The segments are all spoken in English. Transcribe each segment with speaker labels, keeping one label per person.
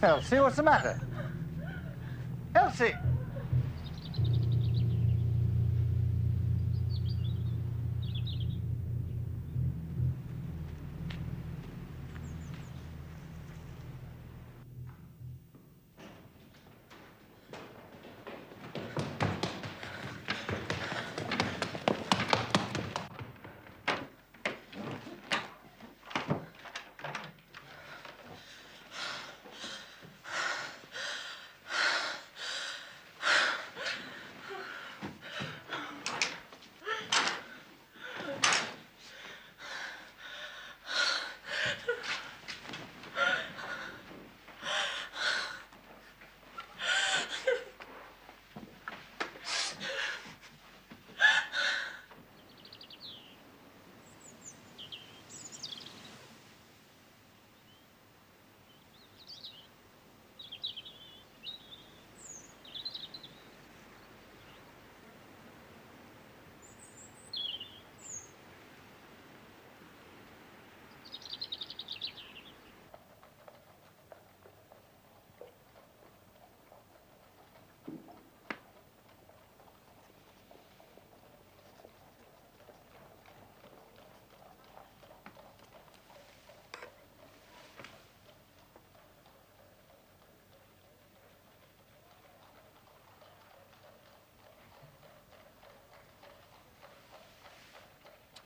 Speaker 1: Elsie, what's the matter? Elsie!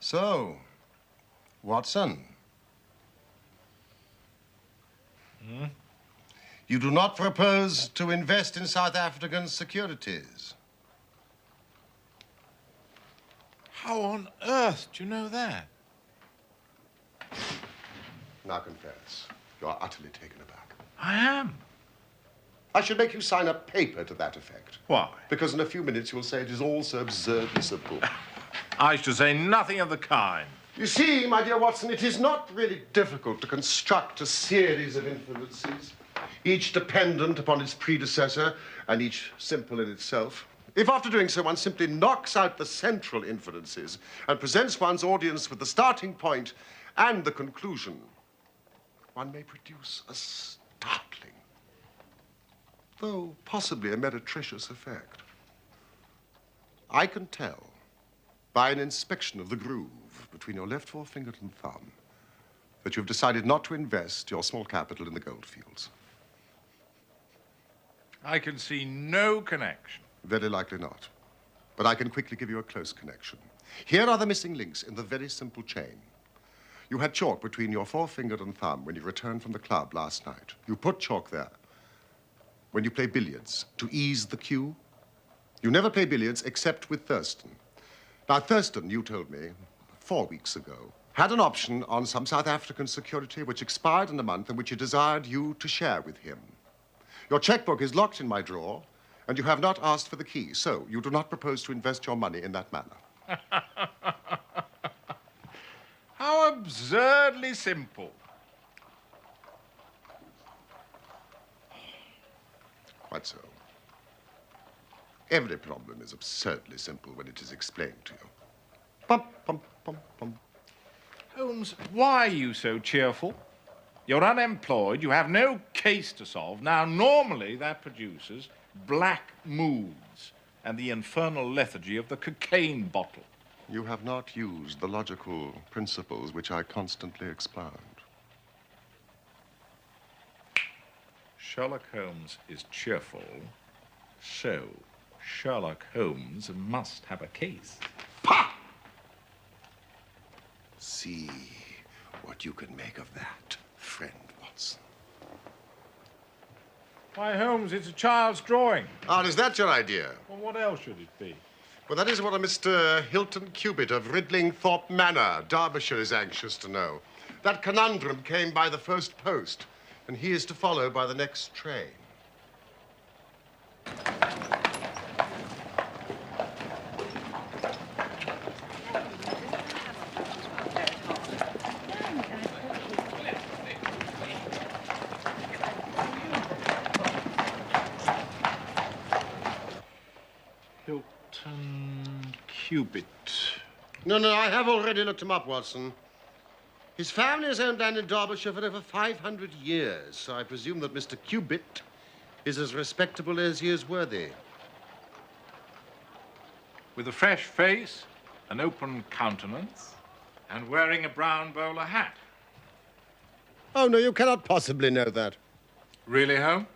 Speaker 2: So, Watson. You do not propose to invest in South African securities?
Speaker 3: How on earth do you know that?
Speaker 2: Now confess, you are utterly taken aback.
Speaker 3: I am.
Speaker 2: I should make you sign a paper to that effect.
Speaker 3: Why?
Speaker 2: Because in a few minutes you'll say it is all so absurdly simple.
Speaker 3: I should say nothing of the kind.
Speaker 2: You see, my dear Watson, it is not really difficult to construct a series of inferences, each dependent upon its predecessor and each simple in itself. If after doing so one simply knocks out the central inferences and presents one's audience with the starting point and the conclusion, one may produce a startling, though possibly a meretricious effect. I can tell by an inspection of the groove between your left forefinger and thumb that you've decided not to invest your small capital in the gold fields.
Speaker 3: I can see no connection.
Speaker 2: Very likely not. But I can quickly give you a close connection. Here are the missing links in the very simple chain. You had chalk between your forefinger and thumb when you returned from the club last night. You put chalk there when you play billiards to ease the cue. You never play billiards except with Thurston. Now, Thurston, you told me 4 weeks ago, had an option on some South African security which expired in a month and which he desired you to share with him. Your checkbook is locked in my drawer, and you have not asked for the key, so you do not propose to invest your money in that manner.
Speaker 3: How absurdly simple.
Speaker 2: Quite so. Every problem is absurdly simple when it is explained to you. Pum, pum, pum, pum.
Speaker 3: Holmes, why are you so cheerful? You're unemployed, you have no case to solve. Now, normally that produces black moods and the infernal lethargy of the cocaine bottle.
Speaker 2: You have not used the logical principles which I constantly expound.
Speaker 3: Sherlock Holmes is cheerful, so Sherlock Holmes must have a case.
Speaker 2: Pah! See what you can make of that, friend Watson.
Speaker 3: Why, Holmes, it's a child's drawing.
Speaker 2: Ah, is that your idea?
Speaker 3: Well, what else should it be?
Speaker 2: Well, that is what a Mr. Hilton Cubitt of Ridlingthorpe Manor, Derbyshire, is anxious to know. That conundrum came by the first post, and he is to follow by the next train.
Speaker 3: Hilton Cubitt.
Speaker 2: No, I have already looked him up, Watson. His family has owned land in Derbyshire for over 500 years, so I presume that Mr. Cubitt is as respectable as he is worthy.
Speaker 3: With a fresh face, an open countenance, and wearing a brown bowler hat.
Speaker 2: Oh, no, you cannot possibly know that.
Speaker 3: Really, Holmes?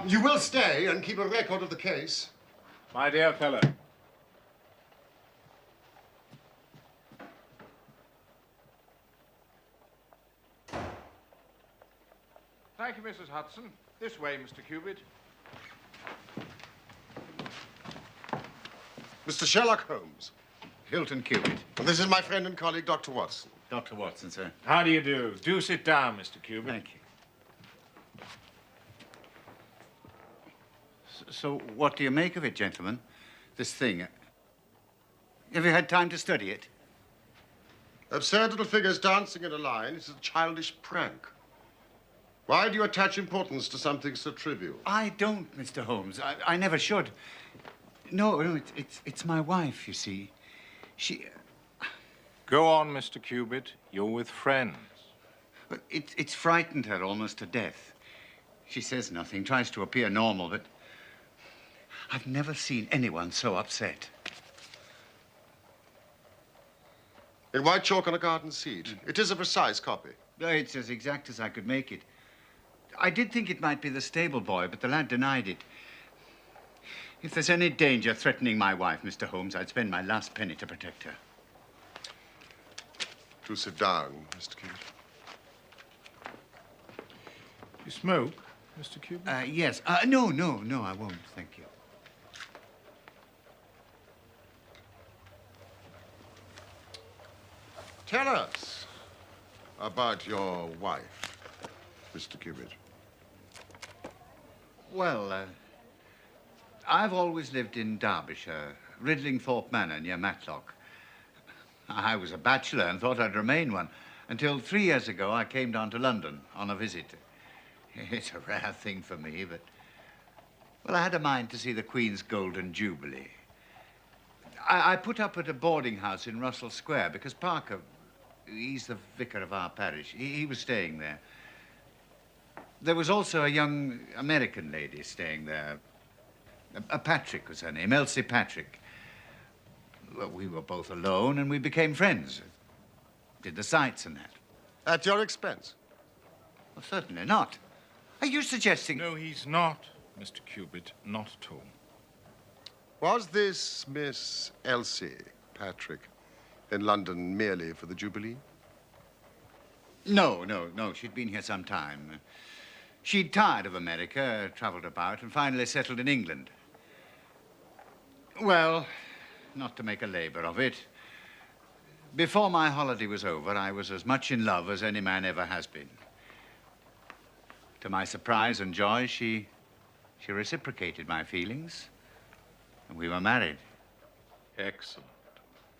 Speaker 2: You will stay and keep a record of the case.
Speaker 3: My dear fellow. Thank you, Mrs. Hudson. This way, Mr. Cubitt.
Speaker 2: Mr. Sherlock Holmes.
Speaker 4: Hilton Cubitt.
Speaker 2: And this is my friend and colleague, Dr. Watson.
Speaker 4: Dr. Watson, sir.
Speaker 3: How do you do? Do sit down, Mr. Cubitt.
Speaker 4: Thank you. So, what do you make of it, gentlemen? This thing. Have you had time to study it?
Speaker 2: Absurd little figures dancing in a line is a childish prank. Why do you attach importance to something so trivial?
Speaker 4: I don't, Mr. Holmes. I never should. No, it's my wife, you see. She...
Speaker 3: Go on, Mr. Cubitt. You're with friends.
Speaker 4: But it's frightened her almost to death. She says nothing, tries to appear normal, but I've never seen anyone so upset.
Speaker 2: In white chalk on a garden seat. It is a precise copy.
Speaker 4: It's as exact as I could make it. I did think it might be the stable boy, but the lad denied it. If there's any danger threatening my wife, Mr. Holmes, I'd spend my last penny to protect her.
Speaker 2: Do sit down, Mr. Cubitt.
Speaker 3: You smoke, Mr. Cubitt?
Speaker 4: Yes. No, I won't, thank you.
Speaker 2: Tell us about your wife, Mr. Cubitt.
Speaker 4: Well, I've always lived in Derbyshire, Ridlingthorpe Manor near Matlock. I was a bachelor and thought I'd remain one until 3 years ago I came down to London on a visit. It's a rare thing for me, but, well, I had a mind to see the Queen's Golden Jubilee. I put up at a boarding house in Russell Square because Parker, he's the vicar of our parish, he was staying there. There was also a young American lady staying there. Patrick was her name, Elsie Patrick. Well, we were both alone and we became friends. Did the sights and that.
Speaker 2: At your expense?
Speaker 4: Well, certainly not. Are you suggesting...
Speaker 3: No, he's not, Mr. Cubitt, not at all.
Speaker 2: Was this Miss Elsie Patrick in London merely for the Jubilee?
Speaker 4: No. She'd been here some time. She'd tired of America, traveled about, and finally settled in England. Well, not to make a labor of it, before my holiday was over, I was as much in love as any man ever has been. To my surprise and joy, she reciprocated my feelings, and we were married.
Speaker 3: Excellent.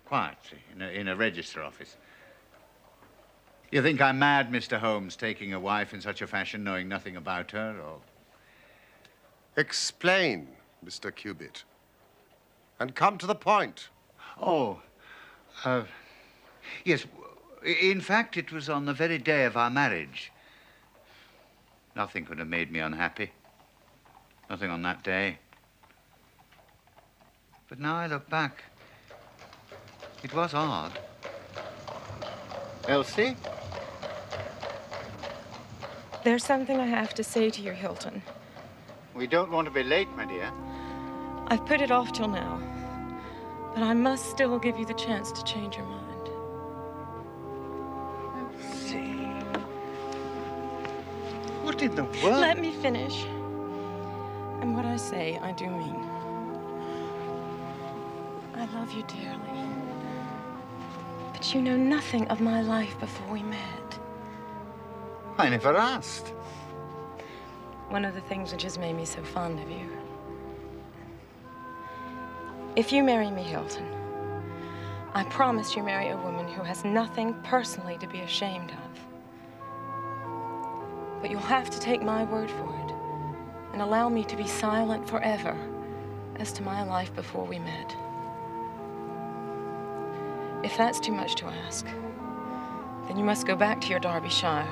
Speaker 4: Quietly, in a register office. You think I'm mad, Mr. Holmes, taking a wife in such a fashion, knowing nothing about her, or...
Speaker 2: Explain, Mr. Cubitt, and come to the point.
Speaker 4: Oh, yes. In fact, it was on the very day of our marriage. Nothing could have made me unhappy. Nothing on that day. But now I look back, it was odd. Elsie?
Speaker 5: There's something I have to say to you, Hilton.
Speaker 4: We don't want to be late, my dear.
Speaker 5: I've put it off till now, but I must still give you the chance to change your mind.
Speaker 4: Elsie. What in the world?
Speaker 5: Let me finish. And what I say, I do mean. I love you dearly. But you know nothing of my life before we met.
Speaker 4: I never asked.
Speaker 5: One of the things which has made me so fond of you. If you marry me, Hilton, I promise you marry a woman who has nothing personally to be ashamed of. But you'll have to take my word for it and allow me to be silent forever as to my life before we met. If that's too much to ask, then you must go back to your Derbyshire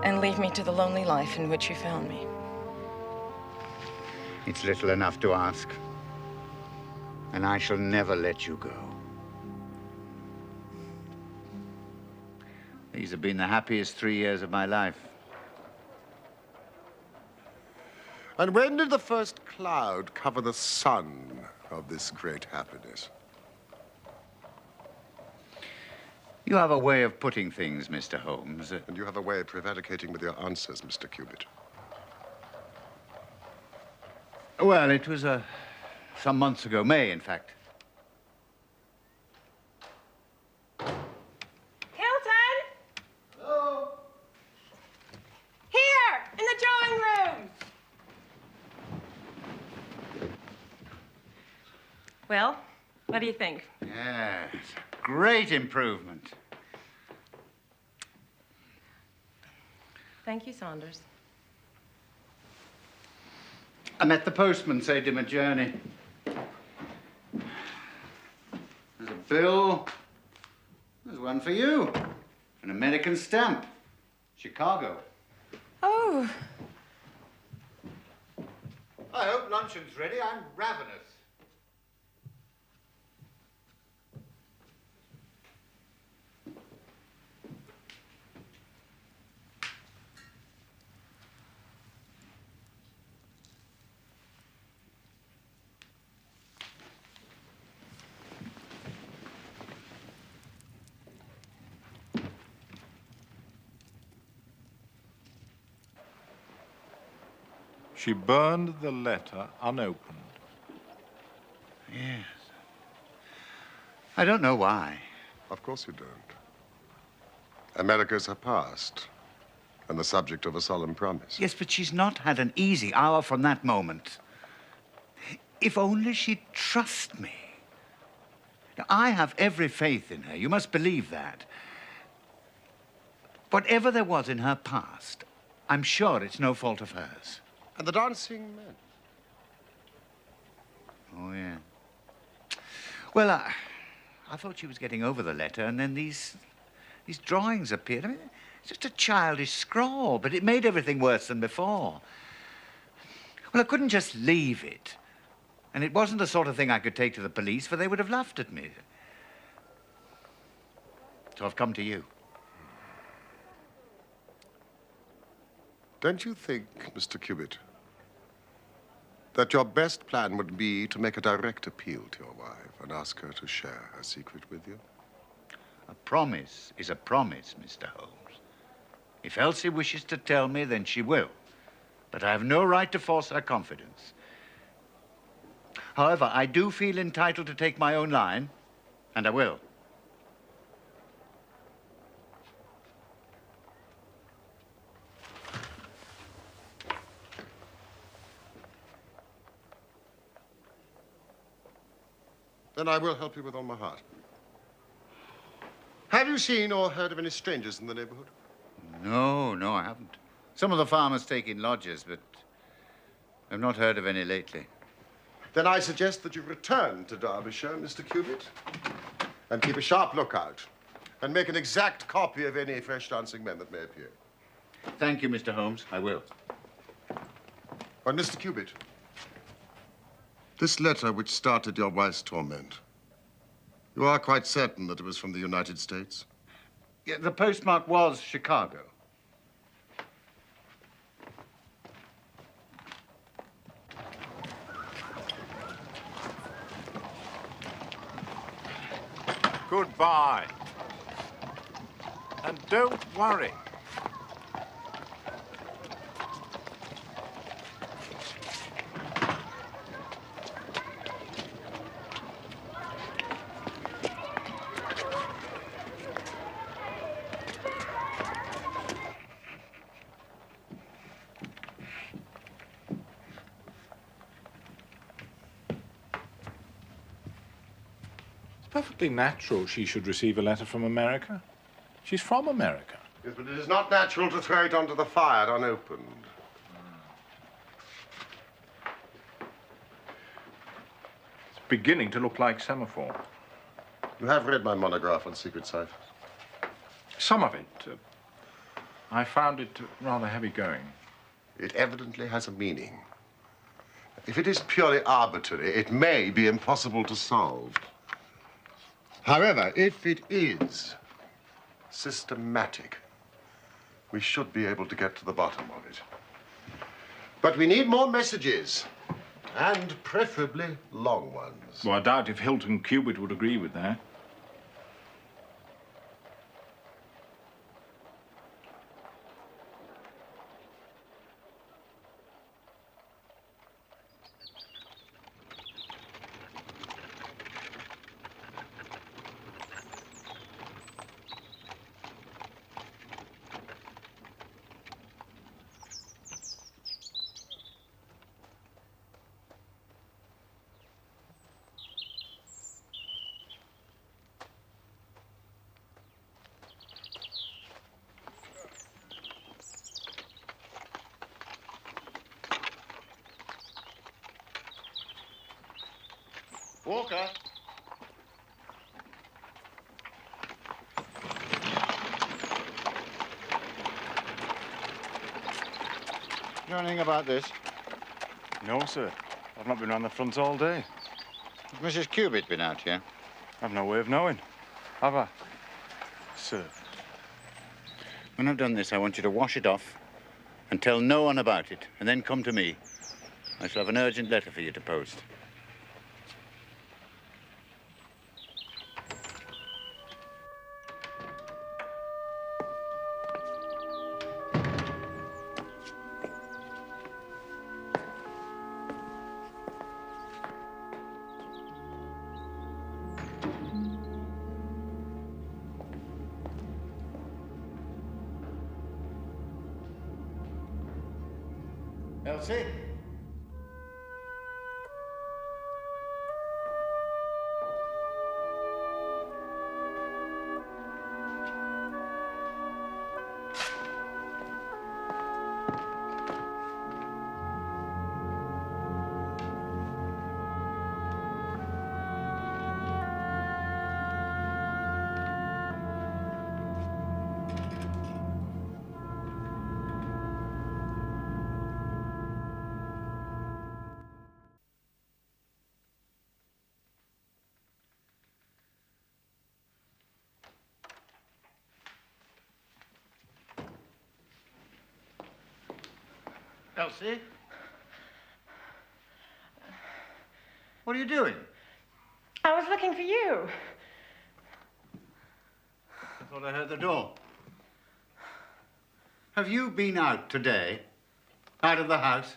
Speaker 5: and leave me to the lonely life in which you found me.
Speaker 4: It's little enough to ask. And I shall never let you go. These have been the happiest 3 years of my life.
Speaker 2: And when did the first cloud cover the sun of this great happiness?
Speaker 4: You have a way of putting things, Mr. Holmes.
Speaker 2: And you have a way of prevaricating with your answers, Mr. Cubitt.
Speaker 4: Well, it was some months ago, May, in fact.
Speaker 5: Hilton! Hello? Here, in the drawing room. Well, what do you think?
Speaker 4: Yes, great improvement.
Speaker 5: Thank you, Saunders.
Speaker 4: I met the postman, saved him a journey. There's a bill. There's one for you. An American stamp. Chicago.
Speaker 5: Oh.
Speaker 4: I hope luncheon's ready. I'm ravenous.
Speaker 3: She burned the letter unopened.
Speaker 4: Yes. I don't know why.
Speaker 2: Of course you don't. America's her past, and the subject of a solemn promise.
Speaker 4: Yes, but she's not had an easy hour from that moment. If only she'd trust me. Now, I have every faith in her. You must believe that. Whatever there was in her past, I'm sure it's no fault of hers.
Speaker 2: And the dancing men.
Speaker 4: Oh, yeah. Well, I thought she was getting over the letter, and then these drawings appeared. I mean, it's just a childish scrawl, but it made everything worse than before. Well, I couldn't just leave it. And it wasn't the sort of thing I could take to the police, for they would have laughed at me. So I've come to you.
Speaker 2: Don't you think, Mr. Cubitt, that your best plan would be to make a direct appeal to your wife and ask her to share her secret with you?
Speaker 4: A promise is a promise, Mr. Holmes. If Elsie wishes to tell me, then she will. But I have no right to force her confidence. However, I do feel entitled to take my own line, and I will.
Speaker 2: Then I will help you with all my heart. Have you seen or heard of any strangers in the neighborhood?
Speaker 4: No, I haven't. Some of the farmers take in lodgers, but I've not heard of any lately.
Speaker 2: Then I suggest that you return to Derbyshire, Mr. Cubitt, and keep a sharp lookout, and make an exact copy of any fresh dancing men that may appear.
Speaker 4: Thank you, Mr. Holmes. I will.
Speaker 2: And Mr. Cubitt, this letter which started your wife's torment, you are quite certain that it was from the United States?
Speaker 4: Yeah, the postmark was Chicago.
Speaker 3: Goodbye. And don't worry. Perfectly natural she should receive a letter from America. She's from America.
Speaker 2: Yes, but it is not natural to throw it onto the fire unopened.
Speaker 3: beginning to look like semaphore.
Speaker 2: You have read my monograph on secret ciphers?
Speaker 3: Some of it. I found it rather heavy going.
Speaker 2: It evidently has a meaning. If it is purely arbitrary, it may be impossible to solve. However, if it is systematic, we should be able to get to the bottom of it. But we need more messages, and preferably long ones.
Speaker 3: Well, I doubt if Hilton Cubitt would agree with that.
Speaker 2: Walker.
Speaker 6: You know anything about this?
Speaker 7: No, sir. I've not been round the front all day.
Speaker 6: Has Mrs. Cubitt been out here?
Speaker 7: I've no way of knowing. Have I? Sir.
Speaker 6: When I've done this, I want you to wash it off and tell no one about it, and then come to me. I shall have an urgent letter for you to post.
Speaker 4: Elsie? Elsie? What are you doing?
Speaker 5: I was looking for you.
Speaker 4: I thought I heard the door. Have you been out today? Out of the house?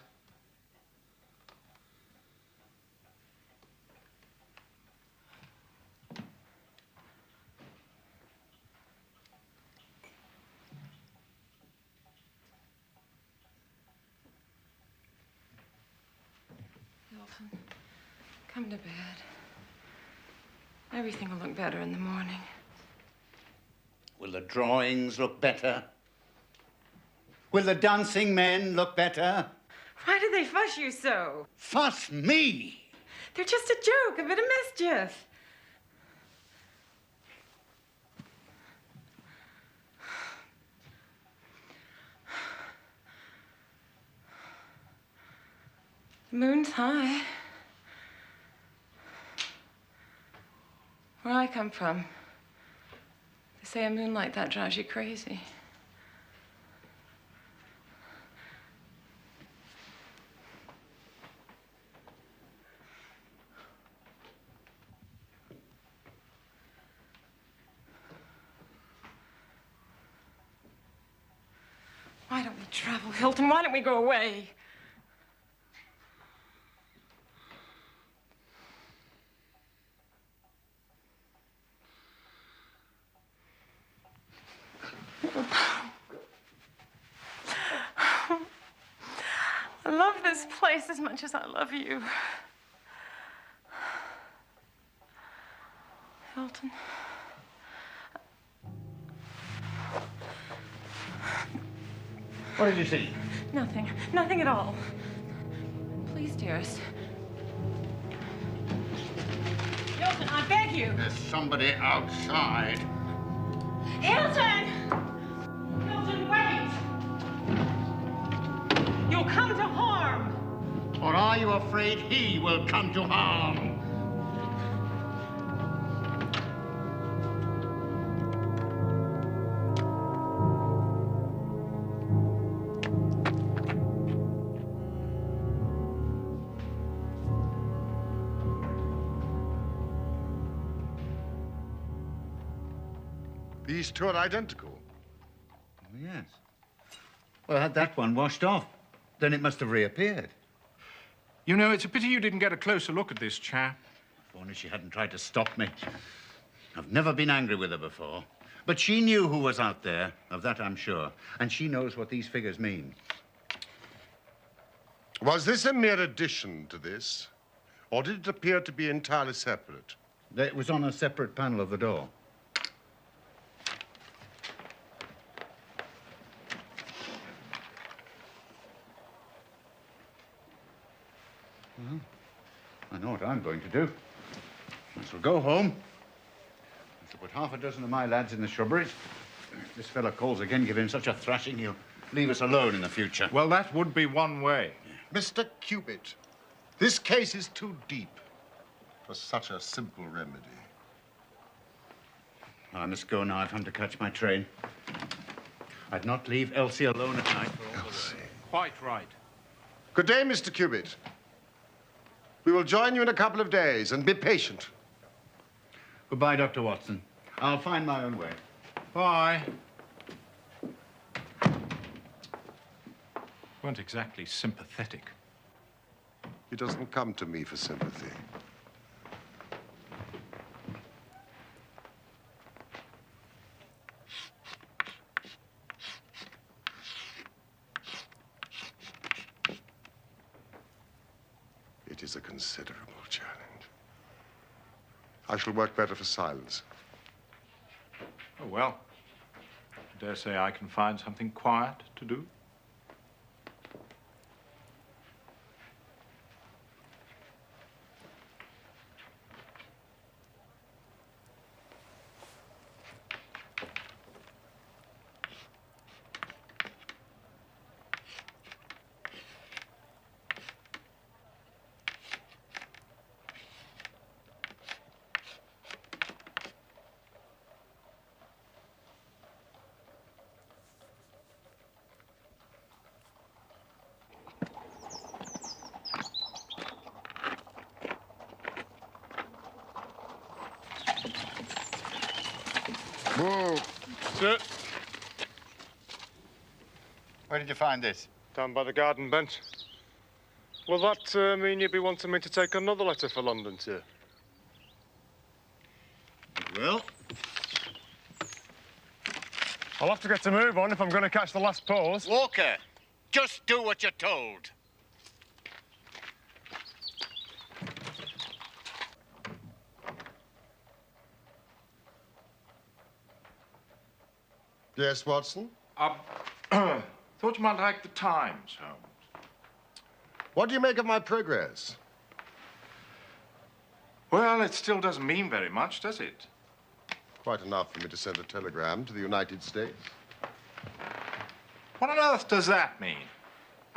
Speaker 5: Hilton, come to bed. Everything will look better in the morning.
Speaker 4: Will the drawings look better? Will the dancing men look better?
Speaker 5: Why do they fuss you so?
Speaker 4: Fuss me!
Speaker 5: They're just a joke, a bit of mischief. The moon's high. Where I come from, they say a moon like that drives you crazy. Why don't we travel, Hilton? Why don't we go away? I love this place as much as I love you. Hilton.
Speaker 4: What did you see?
Speaker 5: Nothing. Nothing at all. Please, dearest. Hilton, I beg you.
Speaker 6: There's somebody outside.
Speaker 5: Hilton! Hilton, wait! You'll come to harm.
Speaker 6: Or are you afraid he will come to harm?
Speaker 2: These two are identical.
Speaker 4: Oh, yes. Well, had that one washed off, then it must have reappeared.
Speaker 3: You know, it's a pity you didn't get a closer look at this chap.
Speaker 4: If only she hadn't tried to stop me. I've never been angry with her before. But she knew who was out there, of that I'm sure. And she knows what these figures mean.
Speaker 2: Was this a mere addition to this? Or did it appear to be entirely separate?
Speaker 4: It was on a separate panel of the door. Well, I know what I'm going to do. I shall go home. I shall put half a dozen of my lads in the shrubberies. If this fella calls again, give him such a thrashing, he'll leave us alone in the future.
Speaker 3: Well, that would be one way.
Speaker 2: Mr. Cubitt, this case is too deep for such a simple remedy.
Speaker 4: I must go now. I've come to catch my train. I'd not leave Elsie alone at night for all the way.
Speaker 3: Quite right.
Speaker 2: Good day, Mr. Cubitt. We will join you in a couple of days, and be patient.
Speaker 4: Goodbye, Dr. Watson. I'll find my own way.
Speaker 3: Bye. Weren't exactly sympathetic.
Speaker 2: He doesn't come to me for sympathy. It is a considerable challenge. I shall work better for silence.
Speaker 3: Oh, well. I dare say I can find something quiet to do.
Speaker 7: Whoa. Sir.
Speaker 6: Where did you find this?
Speaker 7: Down by the garden bench. Will that mean you'd be wanting me to take another letter for London, sir?
Speaker 6: It will.
Speaker 7: I'll have to get a move on if I'm going to catch the last pause.
Speaker 6: Walker, just do what you're told.
Speaker 2: Yes, Watson?
Speaker 3: Thought you might like the Times, Holmes.
Speaker 2: What do you make of my progress?
Speaker 3: Well, it still doesn't mean very much, does it?
Speaker 2: Quite enough for me to send a telegram to the United States.
Speaker 3: What on earth does that mean?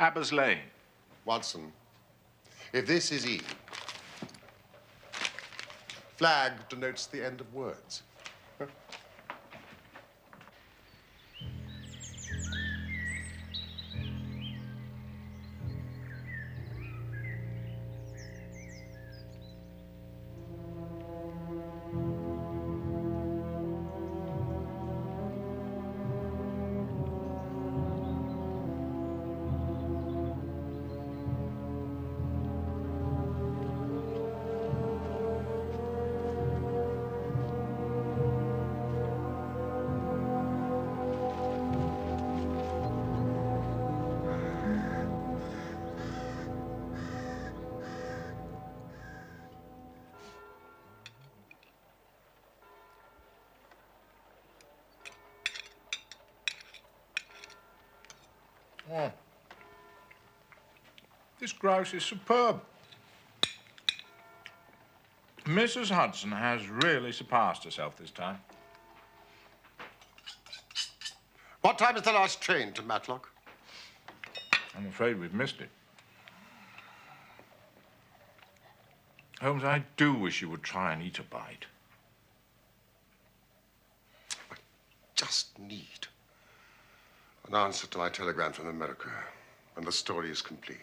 Speaker 3: Abbas Lane.
Speaker 2: Watson, if this is E, flag denotes the end of words.
Speaker 3: Oh. This grouse is superb. Mrs. Hudson has really surpassed herself this time.
Speaker 2: What time is the last train to Matlock?
Speaker 3: I'm afraid we've missed it. Holmes, I do wish you would try and eat a bite.
Speaker 2: I just need an answer to my telegram from America, and the story is complete.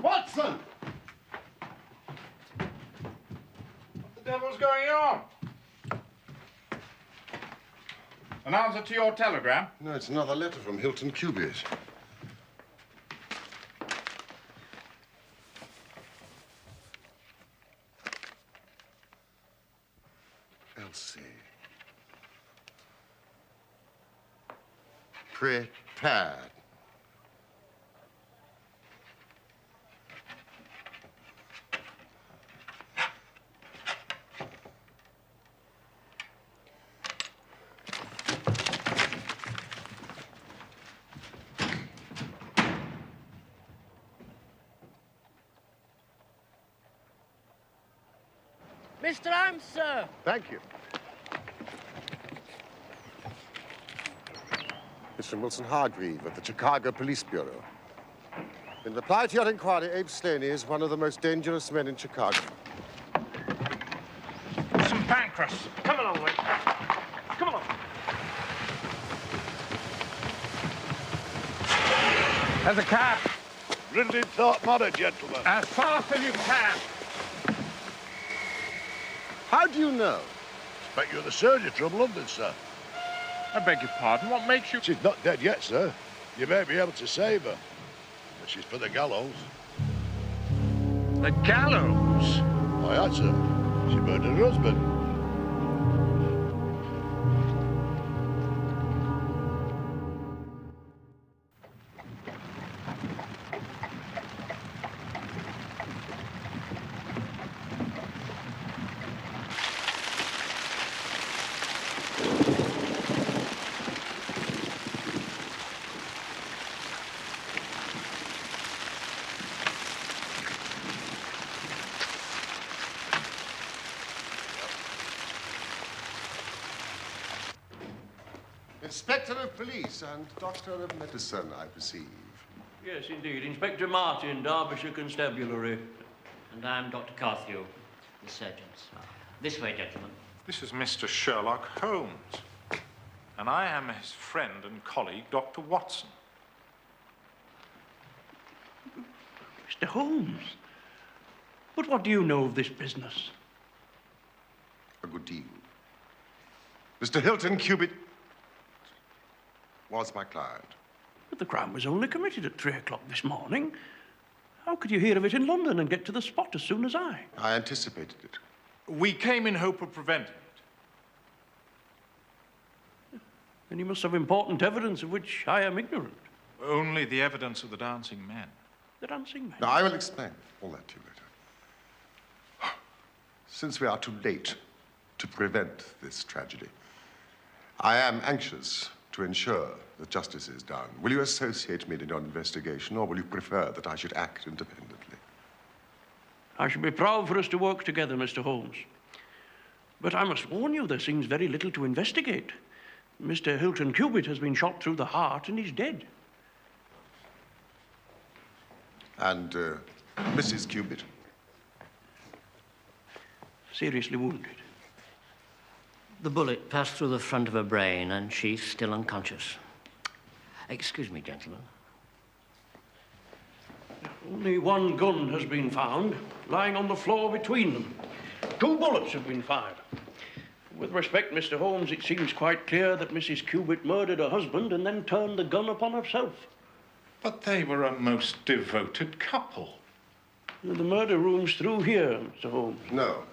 Speaker 2: Watson!
Speaker 3: What the devil's going on? An answer to your telegram?
Speaker 2: No, it's another letter from Hilton Cubitt. Elsie. Prepared.
Speaker 8: Mr. Holmes, sir.
Speaker 2: Thank you. It's from Wilson Hargreave of the Chicago Police Bureau. In reply to your inquiry, Abe Slaney is one of the most dangerous men in Chicago.
Speaker 3: Some Pancras.
Speaker 7: Come along, mate. Come along.
Speaker 3: There's a cab.
Speaker 9: Ridley Thorpe Manor, gentlemen.
Speaker 3: As fast as you can.
Speaker 2: How do you know?
Speaker 9: Expect you're the surgeon from London, sir.
Speaker 3: I beg your pardon. What makes you...
Speaker 9: She's not dead yet, sir. You may be able to save her. But she's for the gallows.
Speaker 3: The gallows?
Speaker 9: Why, aye, sir. She murdered her husband.
Speaker 2: Inspector of Police and Doctor of Medicine, I perceive.
Speaker 10: Yes, indeed. Inspector Martin, Derbyshire Constabulary.
Speaker 8: And I'm Dr. Carthew, the surgeons. This way, gentlemen.
Speaker 3: This is Mr. Sherlock Holmes. And I am his friend and colleague, Dr. Watson.
Speaker 10: Mr. Holmes? But what do you know of this business?
Speaker 2: A good deal. Mr. Hilton Cubitt was my client.
Speaker 10: But the crime was only committed at 3 o'clock this morning. How could you hear of it in London and get to the spot as soon as I?
Speaker 2: I anticipated it.
Speaker 3: We came in hope of preventing it.
Speaker 10: Then you must have important evidence of which I am ignorant.
Speaker 3: Only the evidence of the dancing men.
Speaker 10: The dancing men?
Speaker 2: Now, I will explain all that to you later. Since we are too late to prevent this tragedy, I am anxious to ensure that justice is done. Will you associate me in your investigation, or will you prefer that I should act independently?
Speaker 10: I should be proud for us to work together, Mr. Holmes. But I must warn you, there seems very little to investigate. Mr. Hilton Cubitt has been shot through the heart and he's dead.
Speaker 2: And Mrs. Cubitt?
Speaker 10: Seriously wounded.
Speaker 8: The bullet passed through the front of her brain and she's still unconscious. Excuse me, gentlemen.
Speaker 10: Only one gun has been found, lying on the floor between them. 2 bullets have been fired. With respect, Mr. Holmes, it seems quite clear that Mrs. Cubitt murdered her husband and then turned the gun upon herself.
Speaker 3: But they were a most devoted couple.
Speaker 10: The murder room's through here, Mr. Holmes.
Speaker 2: No.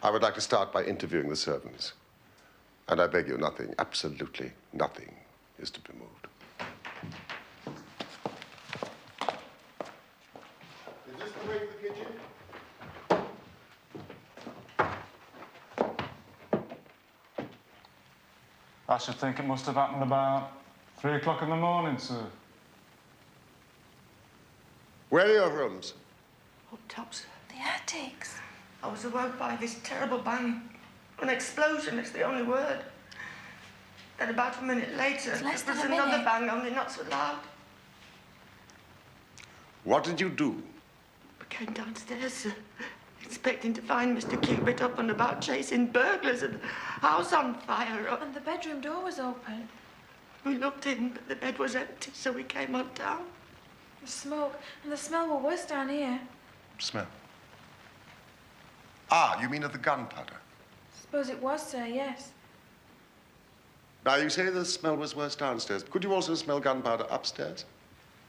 Speaker 2: I would like to start by interviewing the servants. And I beg you, nothing, absolutely nothing, is to be moved. Is this the way to the kitchen?
Speaker 11: I should think it must have happened about 3 o'clock in the morning, sir.
Speaker 2: Where are your rooms?
Speaker 12: Up top, sir.
Speaker 5: The attics.
Speaker 12: I was awoke by this terrible bang. An explosion is the only word. Then about a minute later, there was another bang, only not so loud.
Speaker 2: What did you do?
Speaker 12: I came downstairs, sir, expecting to find Mr. Cubitt up and about chasing burglars and the house on fire.
Speaker 5: And the bedroom door was open.
Speaker 12: We looked in, but the bed was empty, so we came on down.
Speaker 5: The smoke and the smell were worse down here.
Speaker 2: Smell. Ah, you mean of the gunpowder?
Speaker 5: Suppose it was, sir, yes.
Speaker 2: Now, you say the smell was worse downstairs. Could you also smell gunpowder upstairs?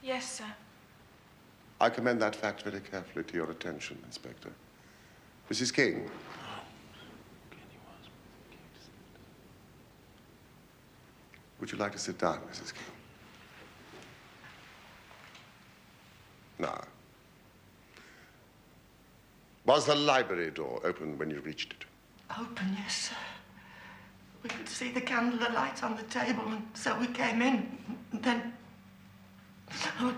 Speaker 5: Yes, sir.
Speaker 2: I commend that fact very carefully to your attention, Inspector. Mrs. King. Would you like to sit down, Mrs. King? Now, was the library door open when you reached it?
Speaker 12: Open, yes, sir. We could see the candle alight on the table, and so we came in. And then... Oh,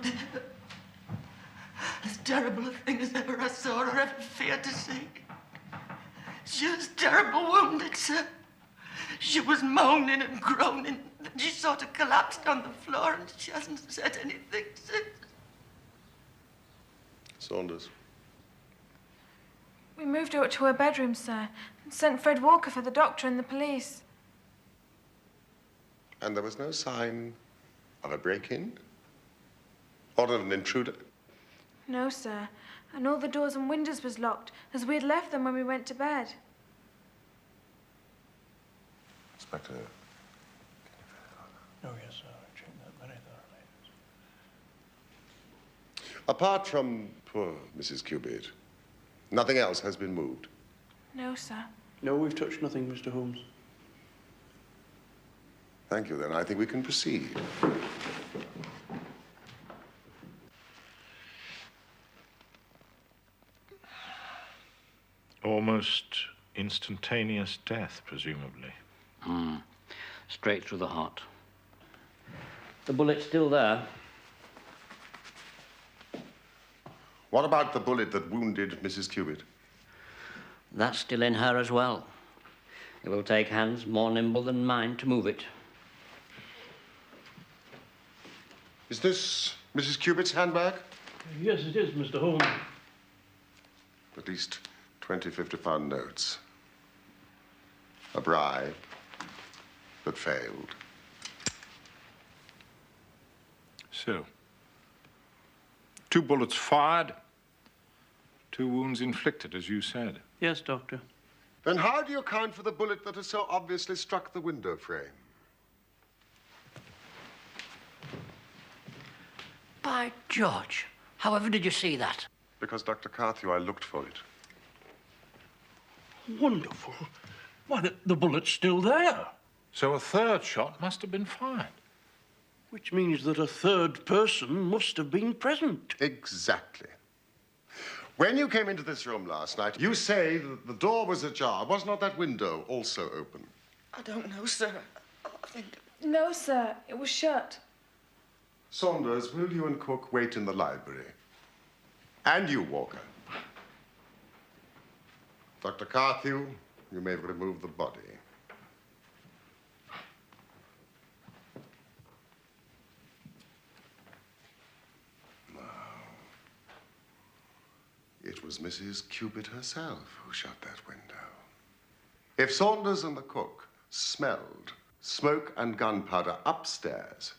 Speaker 12: as terrible a thing as ever I saw or ever feared to see. She was terribly wounded, sir. She was moaning and groaning. And she sort of collapsed on the floor, and she hasn't said anything since.
Speaker 2: Saunders.
Speaker 5: We moved her up to her bedroom, sir, and sent Fred Walker for the doctor and the police.
Speaker 2: And there was no sign of a break-in? Or of an intruder?
Speaker 5: No, sir. And all the doors and windows was locked, as we had left them when we went to bed.
Speaker 2: Inspector.
Speaker 10: Oh, yes, sir. I checked that very thoroughly.
Speaker 2: Apart from poor Mrs. Cubitt, nothing else has been moved?
Speaker 5: No, sir.
Speaker 10: No, we've touched nothing, Mr. Holmes.
Speaker 2: Thank you, then. I think we can proceed.
Speaker 3: Almost instantaneous death, presumably.
Speaker 8: Straight through the heart. The bullet's still there.
Speaker 2: What about the bullet that wounded Mrs. Cubitt?
Speaker 8: That's still in her as well. It will take hands more nimble than mine to move it.
Speaker 2: Is this Mrs. Cubitt's handbag?
Speaker 10: Yes, it is, Mr. Holmes.
Speaker 2: At least 20 50-pound notes. A bribe that failed.
Speaker 3: So, 2 bullets fired, 2 wounds inflicted, as you said.
Speaker 10: Yes, Doctor.
Speaker 2: Then how do you account for the bullet that has so obviously struck the window frame?
Speaker 8: By George, however did you see that?
Speaker 2: Because, Dr. Carthew, I looked for it.
Speaker 10: Wonderful. Why, the bullet's still there.
Speaker 3: So a 3rd shot must have been fired.
Speaker 10: Which means that a 3rd person must have been present.
Speaker 2: Exactly. When you came into this room last night, you say that the door was ajar. Was not that window also open?
Speaker 12: I don't know, sir. I think...
Speaker 5: No, sir. It was shut.
Speaker 2: Saunders, will you and Cook wait in the library? And you, Walker. Dr. Carthew, you may remove the body. Now, it was Mrs. Cubitt herself who shut that window. If Saunders and the cook smelled smoke and gunpowder upstairs,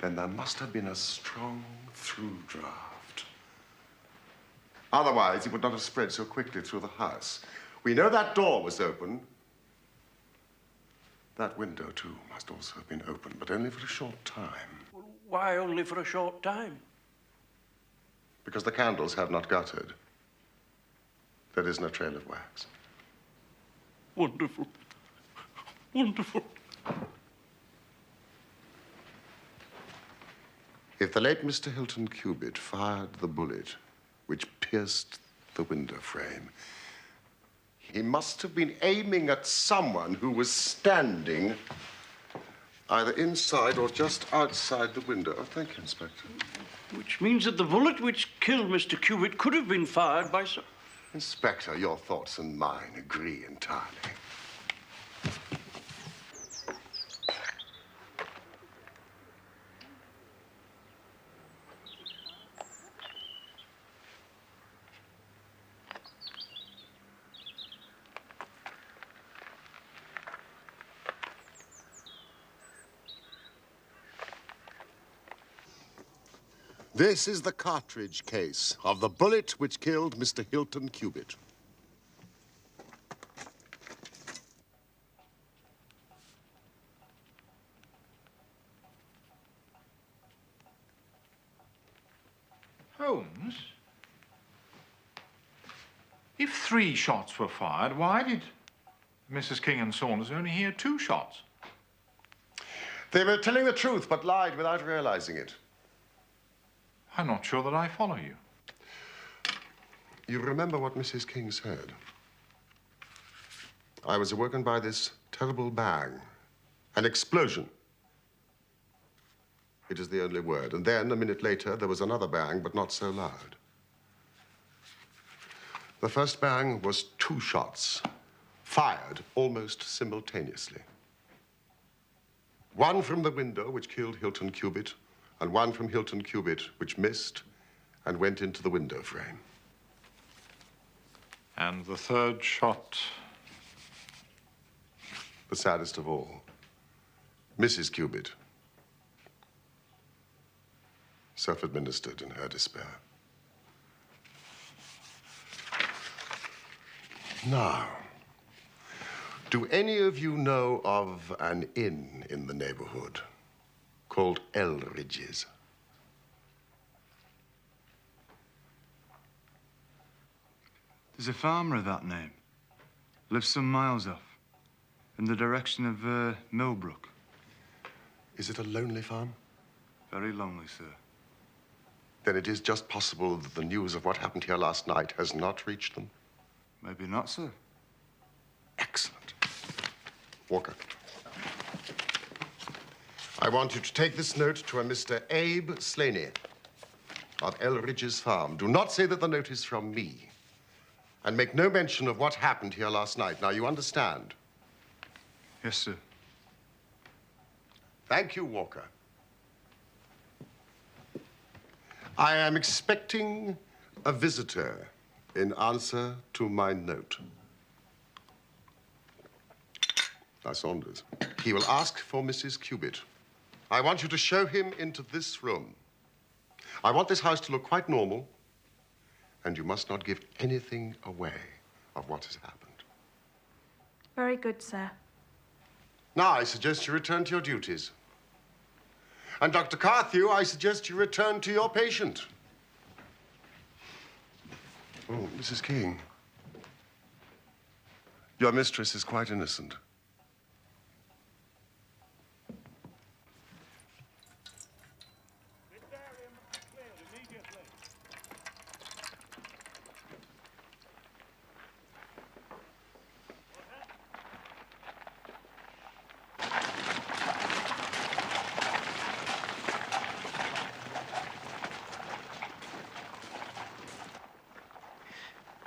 Speaker 2: then there must have been a strong through draft. Otherwise, it would not have spread so quickly through the house. We know that door was open. That window, too, must also have been open, but only for a short time.
Speaker 10: Why only for a short time?
Speaker 2: Because the candles have not guttered. There is no trail of wax.
Speaker 10: Wonderful. Wonderful.
Speaker 2: If the late Mr. Hilton Cubitt fired the bullet which pierced the window frame, he must have been aiming at someone who was standing either inside or just outside the window. Oh, thank you, Inspector.
Speaker 10: Which means that the bullet which killed Mr. Cubitt could have been fired by some...
Speaker 2: Inspector, your thoughts and mine agree entirely. This is the cartridge case of the bullet which killed Mr. Hilton Cubitt.
Speaker 3: Holmes? If 3 shots were fired, why did Mrs. King and Saunders only hear 2 shots?
Speaker 2: They were telling the truth, but lied without realizing it.
Speaker 3: I'm not sure that I follow you.
Speaker 2: You remember what Mrs. King said? I was awoken by this terrible bang, an explosion. It is the only word. And then, a minute later, there was another bang, but not so loud. The first bang was 2 shots, fired almost simultaneously. One from the window, which killed Hilton Cubitt, and one from Hilton Cubitt, which missed and went into the window frame.
Speaker 3: And the 3rd shot?
Speaker 2: The saddest of all, Mrs. Cubitt, self-administered in her despair. Now, do any of you know of an inn in the neighborhood called Elridge's?
Speaker 11: There's a farmer of that name. Lives some miles off, in the direction of Millbrook.
Speaker 2: Is it a lonely farm?
Speaker 11: Very lonely, sir.
Speaker 2: Then it is just possible that the news of what happened here last night has not reached them.
Speaker 11: Maybe not, sir.
Speaker 2: Excellent. Walker. I want you to take this note to a Mr. Abe Slaney of Elridge's farm. Do not say that the note is from me. And make no mention of what happened here last night. Now, you understand?
Speaker 11: Yes, sir.
Speaker 2: Thank you, Walker. I am expecting a visitor in answer to my note. Now, Saunders, he will ask for Mrs. Cubitt. I want you to show him into this room. I want this house to look quite normal, and you must not give anything away of what has happened.
Speaker 13: Very good, sir.
Speaker 2: Now, I suggest you return to your duties. And Dr. Carthew, I suggest you return to your patient. Oh, Mrs. King. Your mistress is quite innocent.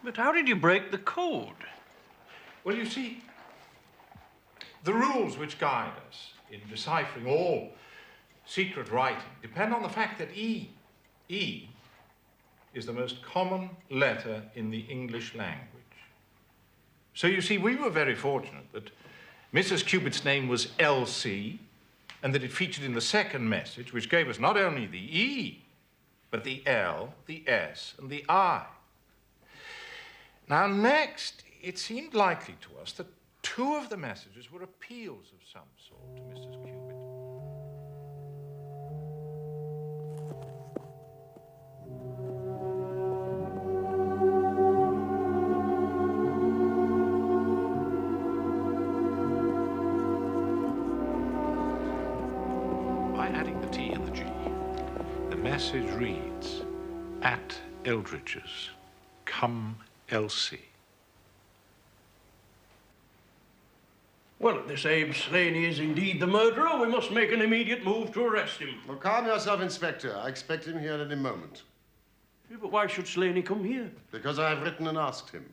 Speaker 10: But how did you break the code?
Speaker 3: Well, you see, the rules which guide us in deciphering all secret writing depend on the fact that E is the most common letter in the English language. So you see, we were very fortunate that Mrs. Cubitt's name was Elsie, and that it featured in the second message, which gave us not only the E, but the L, the S, and the I. Now, next, it seemed likely to us that two of the messages were appeals of some sort to Mrs. Cubitt. By adding the T and the G, the message reads, "At Eldridge's, come Elsie."
Speaker 10: Well, if this Abe Slaney is indeed the murderer, we must make an immediate move to arrest him.
Speaker 2: Well, calm yourself, Inspector. I expect him here any moment.
Speaker 10: Yeah, but why should Slaney come here?
Speaker 2: Because I have written and asked him.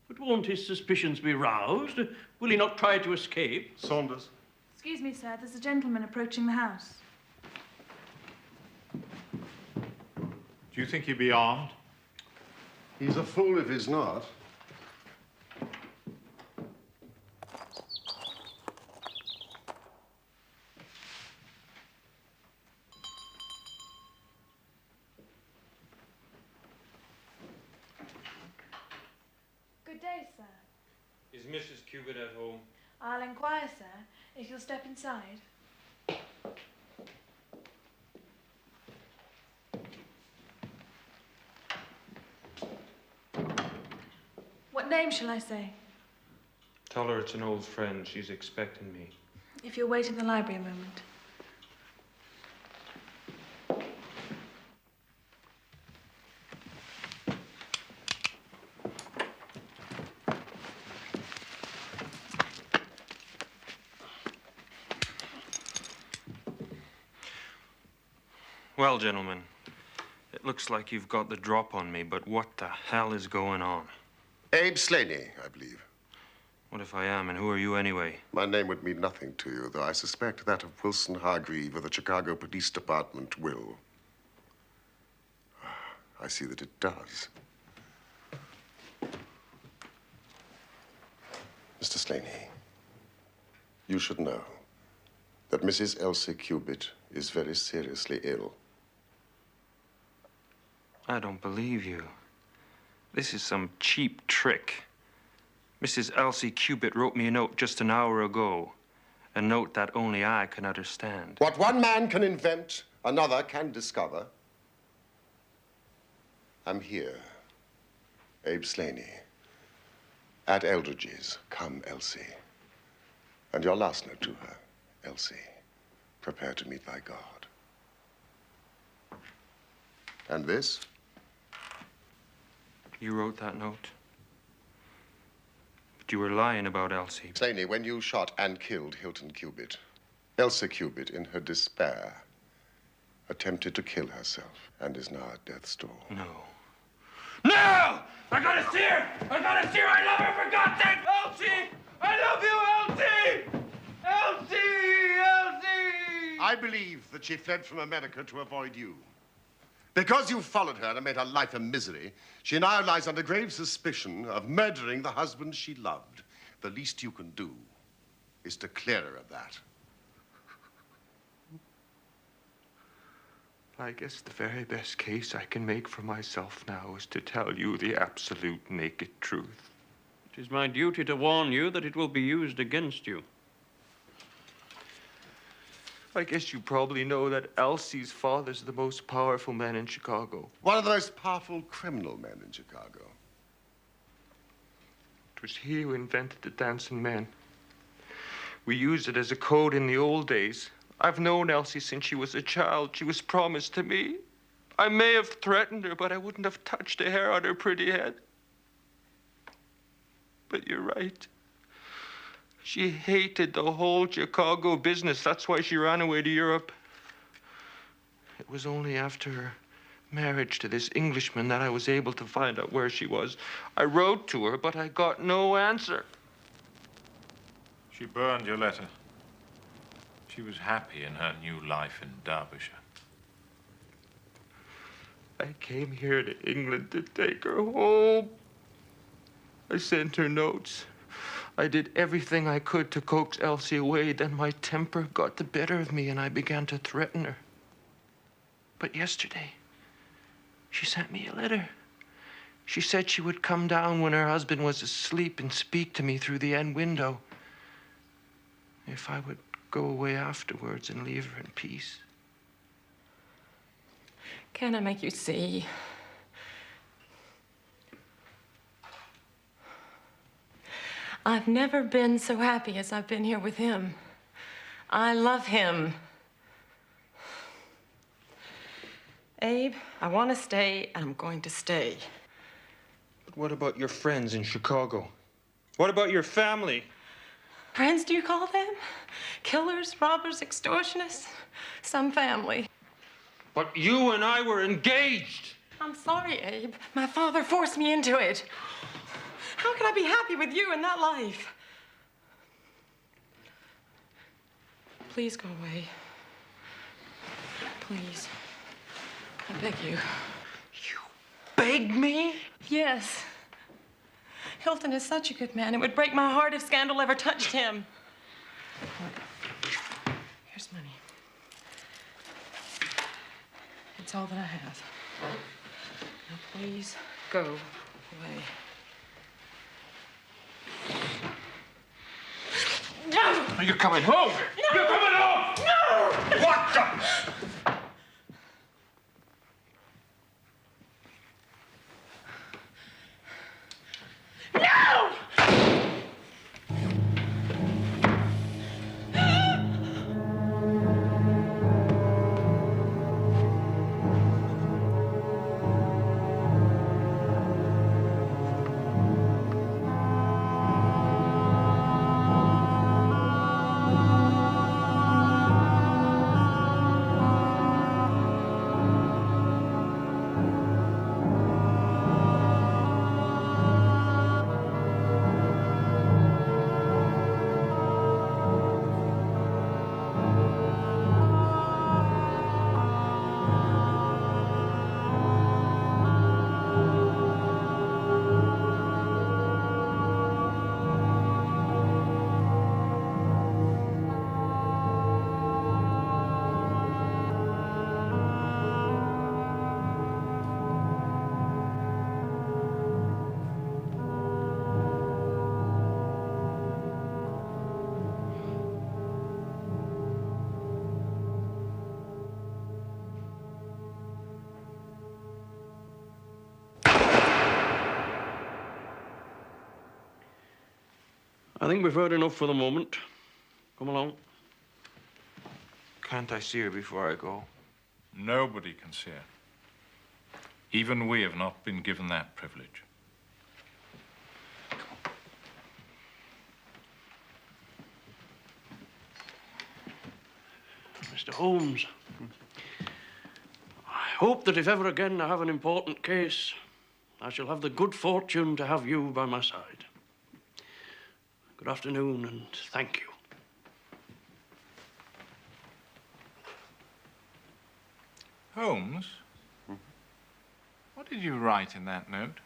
Speaker 10: But won't his suspicions be roused? Will he not try to escape?
Speaker 2: Saunders.
Speaker 13: Excuse me, sir. There's a gentleman approaching the house.
Speaker 3: Do you think he'd be armed?
Speaker 2: He's a fool if he's not.
Speaker 13: Good day, sir.
Speaker 14: Is Mrs. Cubitt at home?
Speaker 13: I'll inquire, sir, if you'll step inside. What name shall I say?
Speaker 14: Tell her it's an old friend. She's expecting me.
Speaker 13: If you'll wait in the library a moment.
Speaker 14: Well, gentlemen, it looks like you've got the drop on me, but what the hell is going on?
Speaker 2: Abe Slaney, I believe.
Speaker 14: What if I am, and who are you anyway?
Speaker 2: My name would mean nothing to you, though I suspect that of Wilson Hargreave of the Chicago Police Department will. I see that it does. Mr. Slaney, you should know that Mrs. Elsie Cubitt is very seriously ill.
Speaker 14: I don't believe you. This is some cheap trick. Mrs. Elsie Cubitt wrote me a note just an hour ago. A note that only I can understand.
Speaker 2: What one man can invent, another can discover. I'm here, Abe Slaney, at Eldridge's. Come, Elsie. And your last note to her, Elsie, prepare to meet thy God. And this?
Speaker 14: You wrote that note? But you were lying about Elsie.
Speaker 2: Slaney, when you shot and killed Hilton Cubitt, Elsie Cubitt, in her despair, attempted to kill herself and is now at death's door.
Speaker 14: No. No! I gotta see her! I gotta see her! I love her, for God's sake! Elsie! I love you, Elsie! Elsie! Elsie!
Speaker 2: I believe that she fled from America to avoid you. Because you followed her and made her life a misery, she now lies under grave suspicion of murdering the husband she loved. The least you can do is to clear her of that.
Speaker 14: I guess the very best case I can make for myself now is to tell you the absolute naked truth.
Speaker 10: It is my duty to warn you that it will be used against you.
Speaker 14: I guess you probably know that Elsie's father's the most powerful man in Chicago.
Speaker 2: One of the most powerful criminal men in Chicago.
Speaker 14: It was he who invented the dancing men. We used it as a code in the old days. I've known Elsie since she was a child. She was promised to me. I may have threatened her, but I wouldn't have touched a hair on her pretty head. But you're right. She hated the whole Chicago business. That's why she ran away to Europe. It was only after her marriage to this Englishman that I was able to find out where she was. I wrote to her, but I got no answer.
Speaker 3: She burned your letter. She was happy in her new life in Derbyshire.
Speaker 14: I came here to England to take her home. I sent her notes. I did everything I could to coax Elsie away. Then my temper got the better of me and I began to threaten her. But yesterday, she sent me a letter. She said she would come down when her husband was asleep and speak to me through the end window. If I would go away afterwards and leave her in peace.
Speaker 5: Can I make you see? I've never been so happy as I've been here with him. I love him. Abe, I want to stay, and I'm going to stay.
Speaker 14: But what about your friends in Chicago? What about your family?
Speaker 5: Friends, do you call them? Killers, robbers, extortionists? Some family.
Speaker 14: But you and I were engaged.
Speaker 5: I'm sorry, Abe. My father forced me into it. How can I be happy with you in that life? Please go away. Please. I beg you.
Speaker 14: You beg me?
Speaker 5: Yes. Hilton is such a good man. It would break my heart if scandal ever touched him. Here's money. It's all that I have. Now, please go away.
Speaker 14: No! You're coming home! No! You're coming home!
Speaker 5: No!
Speaker 14: What the...
Speaker 5: No!
Speaker 10: I think we've heard enough for the moment. Come along.
Speaker 14: Can't I see her before I go?
Speaker 3: Nobody can see her. Even we have not been given that privilege.
Speaker 10: Mr. Holmes, I hope that if ever again I have an important case, I shall have the good fortune to have you by my side. Good afternoon, and thank you.
Speaker 3: Holmes, what did you write in that note?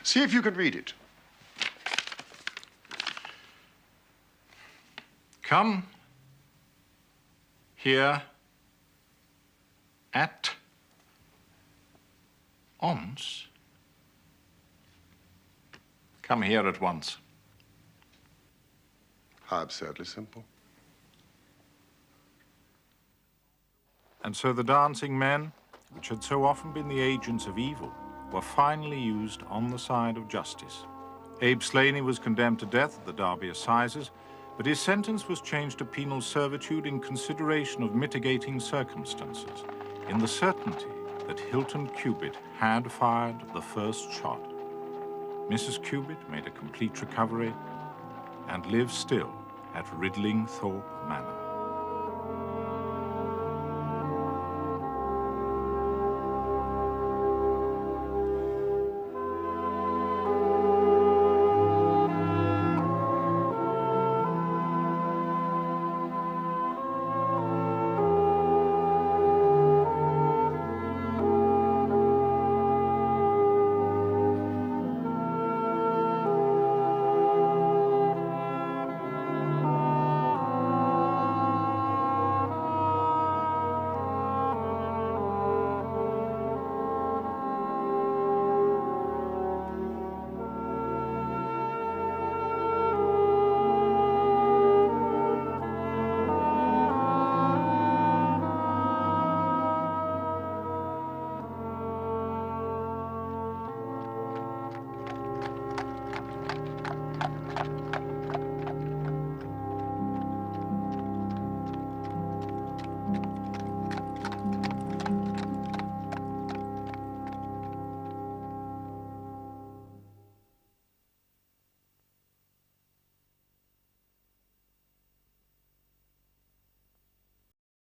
Speaker 2: See if you can read it.
Speaker 3: Come here at once. Come here at once.
Speaker 2: How absurdly simple.
Speaker 3: And so the dancing men, which had so often been the agents of evil, were finally used on the side of justice. Abe Slaney was condemned to death at the Derby Assizes, but his sentence was changed to penal servitude in consideration of mitigating circumstances, in the certainty that Hilton Cubitt had fired the first shot. Mrs. Cubitt made a complete recovery and lives still at Ridlingthorpe Manor.